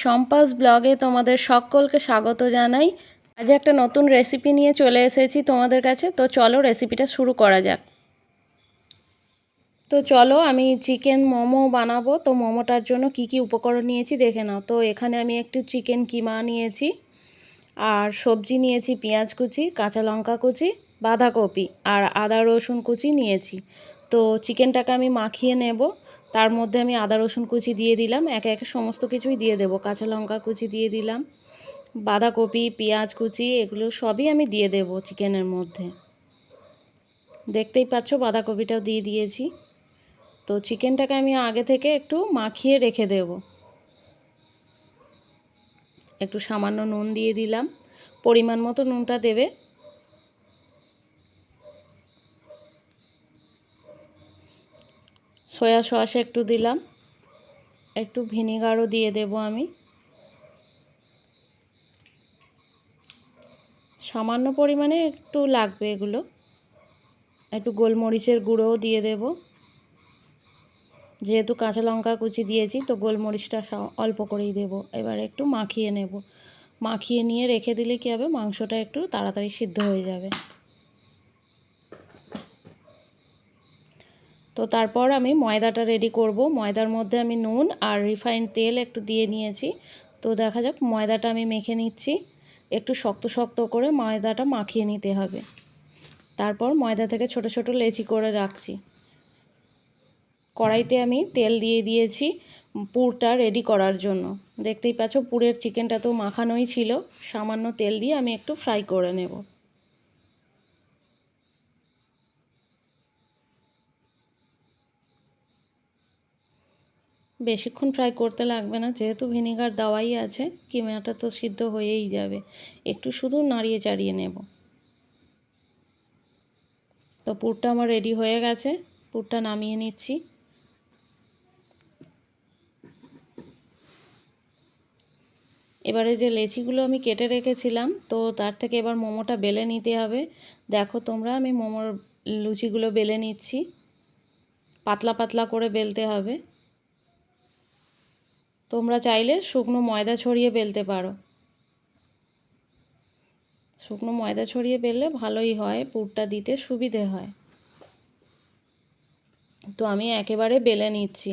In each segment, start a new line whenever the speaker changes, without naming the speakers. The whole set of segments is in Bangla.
শম্পাস ব্লগে তোমাদের সকলকে স্বাগত জানাই। আজ একটা নতুন রেসিপি নিয়ে চলে এসেছি তোমাদের কাছে। তো চলো রেসিপিটা শুরু করা যাক। তো চলো আমি চিকেন মোমো বানাবো। তো মোমোটার জন্য কি কি উপকরণ নিয়েছি দেখে নাও। তো এখানে আমি একটু চিকেন কিমা নিয়েছি, আর সবজি নিয়েছি পেঁয়াজ কুচি, কাঁচা লঙ্কা কুচি, বাঁধাকপি আর আদা রসুন কুচি নিয়েছি। তো চিকেনটাকে আমি মাখিয়ে নেব। তার মধ্যে আমি আদা রসুন কুচি দিয়ে দিলাম, একে একে সমস্ত কিছুই দিয়ে দেব। কাঁচা লঙ্কা কুচি দিয়ে দিলাম, বাঁধাকপি, পেঁয়াজ কুচি, এগুলো সবই আমি দিয়ে দেব চিকেনের মধ্যে। দেখতেই পাচ্ছ বাঁধাকপিটাও দিয়ে দিয়েছি। তো চিকেনটাকে আমি আগে থেকে একটু মাখিয়ে রেখে দেব। একটু সামান্য নুন দিয়ে দিলাম, পরিমাণ মতো নুনটা দেবে। সয়া সস একটু দিলাম, একটু ভিনেগারও দিয়ে দেব আমি। সামান্য পরিমাণে একটু লাগবে এগুলো। একটু গোলমরিচের গুঁড়োও দিয়ে দেব, যেহেতু কাঁচা লঙ্কা কুচি দিয়েছি তো গোলমরিচটা অল্প করেই দেব। এবার একটু মাখিয়ে নেব। মাখিয়ে নিয়ে রেখে দিলে কী হবে, মাংসটা একটু তাড়াতাড়ি সিদ্ধ হয়ে যাবে। তো তারপর আমি ময়দাটা রেডি করব। ময়দার মধ্যে আমি নুন আর রিফাইন্ড তেল একটু দিয়ে নিয়েছি। তো দেখা যাক, ময়দাটা আমি মেখে নিচ্ছি। একটু শক্ত শক্ত করে ময়দাটা মাখিয়ে নিতে হবে। তারপর ময়দা থেকে ছোট ছোট লেচি করে রাখছি। কড়াইতে আমি তেল দিয়ে দিয়েছি পুরটা রেডি করার জন্য। দেখতেই পাচ্ছ পুরের চিকেনটা তো মাখানোই ছিল। সামান্য তেল দিয়ে আমি একটু ফ্রাই করে নেব। বেশিক্ষণ ফ্রাই করতে লাগবে না, যেহেতু ভিনেগার দেওয়াই আছে, কিমাটা তো সিদ্ধ হয়েই যাবে। একটু শুধু নাড়িয়ে চাড়িয়ে নেব। তো পুরটা আমার রেডি হয়ে গেছে, পুরটা নামিয়ে নিচ্ছি। এবারে যে লেচিগুলো আমি কেটে রেখেছিলাম, তো তার থেকে এবার মোমোটা বেলে নিতে হবে। দেখো তোমরা, আমি মোমোর লুচিগুলো বেলে নিচ্ছি। পাতলা পাতলা করে বেলতে হবে। তোমরা চাইলে শুকনো ময়দা ছড়িয়ে বেলতে পারো। শুকনো ময়দা ছড়িয়ে বেললে ভালোই হয়, পুরটা দিতে সুবিধে হয়। তো আমি একেবারে বেলে নিচ্ছি।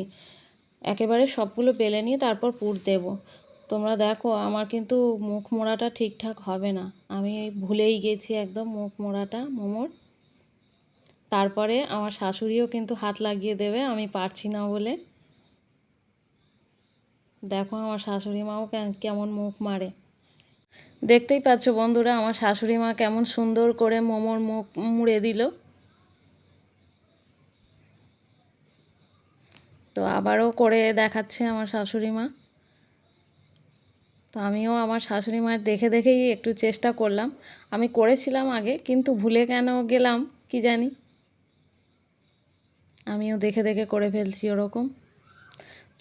একেবারে সবগুলো বেলে নিয়ে তারপর পুর দেব। তোমরা দেখো, আমার কিন্তু মুখ মোড়াটা ঠিকঠাক হবে না। আমি ভুলেই গেছি একদম মুখ মোড়াটা মোমোর। তারপরে আমার শাশুড়িও কিন্তু হাত লাগিয়ে দেবে আমি পারছি না বলে। দেখো আমার শাশুড়ি মাও কেমন মুখ মারে। দেখতেই পাচ্ছ বন্ধুরা, আমার শাশুড়ি মা কেমন সুন্দর করে মোমোর মুখ মুড়ে দিল। তো আবারও করে দেখাচ্ছে আমার শাশুড়ি মা। তো আমিও আমার শাশুড়ি মায়ের দেখে দেখেই একটু চেষ্টা করলাম। আমি করেছিলাম আগে, কিন্তু ভুলে কেন গেলাম কি জানি। আমিও দেখে দেখে করে ফেলছি ওরকম।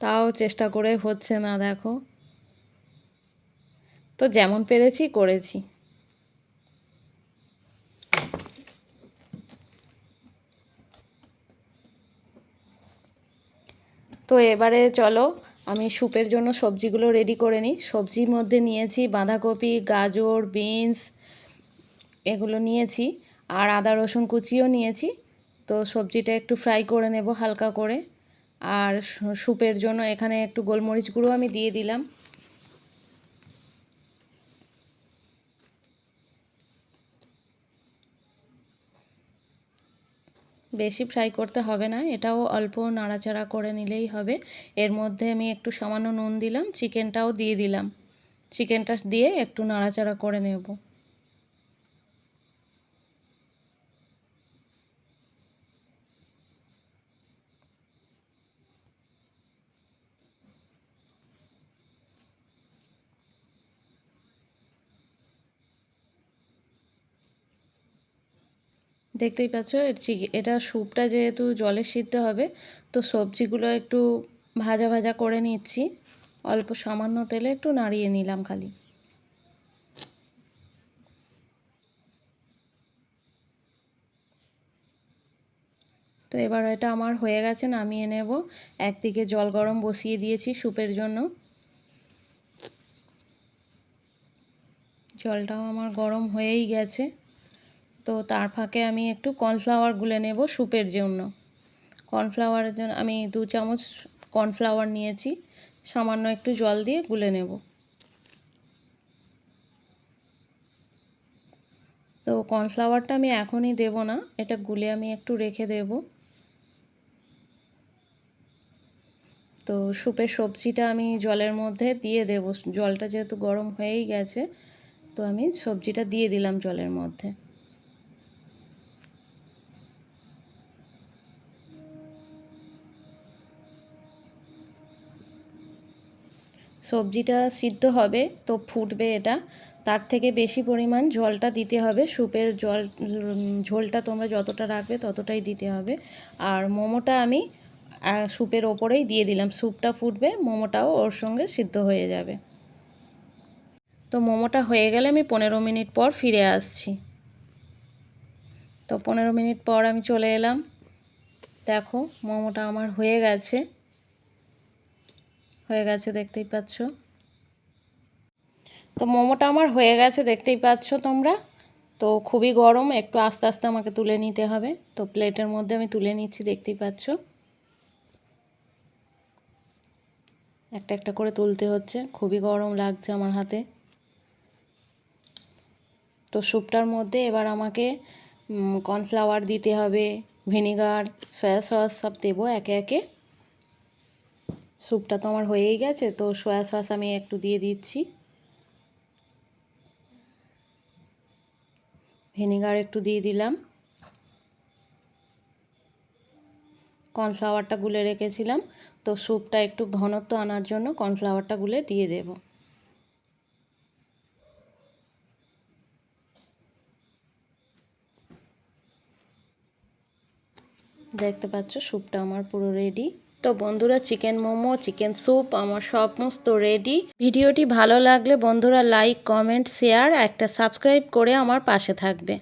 তাও চেষ্টা করে হচ্ছে না, দেখো। তো যেমন পেরেছি করেছি। তো এবারে চলো আমি স্যুপের জন্য সবজিগুলো রেডি করে নিই। সবজির মধ্যে নিয়েছি বাঁধাকপি, গাজর, বিনস, এগুলো নিয়েছি। আর আদা রসুন কুচিও নিয়েছি। তো সবজিটা একটু ফ্রাই করে নেব হালকা করে। আর স্যুপের জন্য এখানে একটু গোলমরিচ গুঁড়ো আমি দিয়ে দিলাম। বেশি ফ্রাই করতে হবে না, এটাও অল্প নাড়াচাড়া করে নিলেই হবে। এর মধ্যে আমি একটু সামান্য নুন দিলাম, চিকেনটাও দিয়ে দিলাম। চিকেনটা দিয়ে একটু নাড়াচাড়া করে নেব। দেখতেই পাচ্ছ, এটা স্যুপটা যেহেতু জলে সিদ্ধ হবে, তো সবজিগুলো একটু ভাজা ভাজা করে নিচ্ছি। অল্প সামান্য তেলে একটু নাড়িয়ে নিলাম খালি। তো এবার এটা আমার হয়ে গেছে, নামিয়ে নেব। একদিকে জল গরম বসিয়ে দিয়েছি স্যুপের জন্য। জলটাও আমার গরম হয়েই গেছে। তো তার ফাঁকে আমি একটু কর্নফ্লাওয়ার গুলে নেব স্যুপের জন্য। কর্নফ্লাওয়ারের জন্য আমি 2 চামচ কর্নফ্লাওয়ার নিয়েছি, সামান্য একটু জল দিয়ে গুলে নেব। তো কর্নফ্লাওয়ারটা আমি এখনই দেব না, এটা গুলে আমি একটু রেখে দেব। তো স্যুপের সবজিটা আমি জলের মধ্যে দিয়ে দেব, জলটা যেহেতু গরম হয়েই গেছে তো আমি সবজিটা দিয়ে দিলাম জলের মধ্যে। সবজিটা সিদ্ধ হবে তো ফুটবে, এটা তার থেকে বেশি পরিমাণ জলটা দিতে হবে। স্যুপের জল ঝোলটা তোমরা যতটা রাখবে ততটাই দিতে হবে। আর মোমোটা আমি স্যুপের ওপরেই দিয়ে দিলাম, স্যুপটা ফুটবে, মোমোটাও ওর সঙ্গে সিদ্ধ হয়ে যাবে। তো মোমোটা হয়ে গেলে আমি 15 মিনিট পর ফিরে আসছি। তো 15 মিনিট পর আমি চলে এলাম। দেখো মোমোটা আমার হয়ে গেছে, দেখতেই পাচ্ছ। তো মোমোটা আমার হয়ে গেছে দেখতেই পাচ্ছ তোমরা। তো খুবই গরম, একটু আস্তে আস্তে আমাকে তুলে নিতে হবে। তো প্লেটের মধ্যে আমি তুলে নিচ্ছি, দেখতেই পাচ্ছ। একটা একটা করে তুলতে হচ্ছে, খুবই গরম লাগছে আমার হাতে। তো স্যুপটার মধ্যে এবার আমাকে কর্নফ্লাওয়ার দিতে হবে, ভিনেগার, সয়া সস সব দেবো একে একে। স্যুপটা তো আমার হয়েই গেছে, তো সয়া সস আমি একটু দিয়ে দিচ্ছি, ভিনেগার একটু দিয়ে দিলাম, কর্নফ্লাওয়ারটা গুলে রেখেছিলাম তো স্যুপটা একটু ঘনত্ব আনার জন্য কর্নফ্লাওয়ারটা গুলে দিয়ে দেব। দেখতে পাচ্ছ স্যুপটা আমার পুরো রেডি। তো বন্ধুরা চিকেন মোমো, চিকেন স্যুপ আমার সমস্ত রেডি। ভিডিওটি ভালো লাগলে বন্ধুরা লাইক, কমেন্ট, শেয়ার, একটা সাবস্ক্রাইব করে আমার পাশে থাকবে।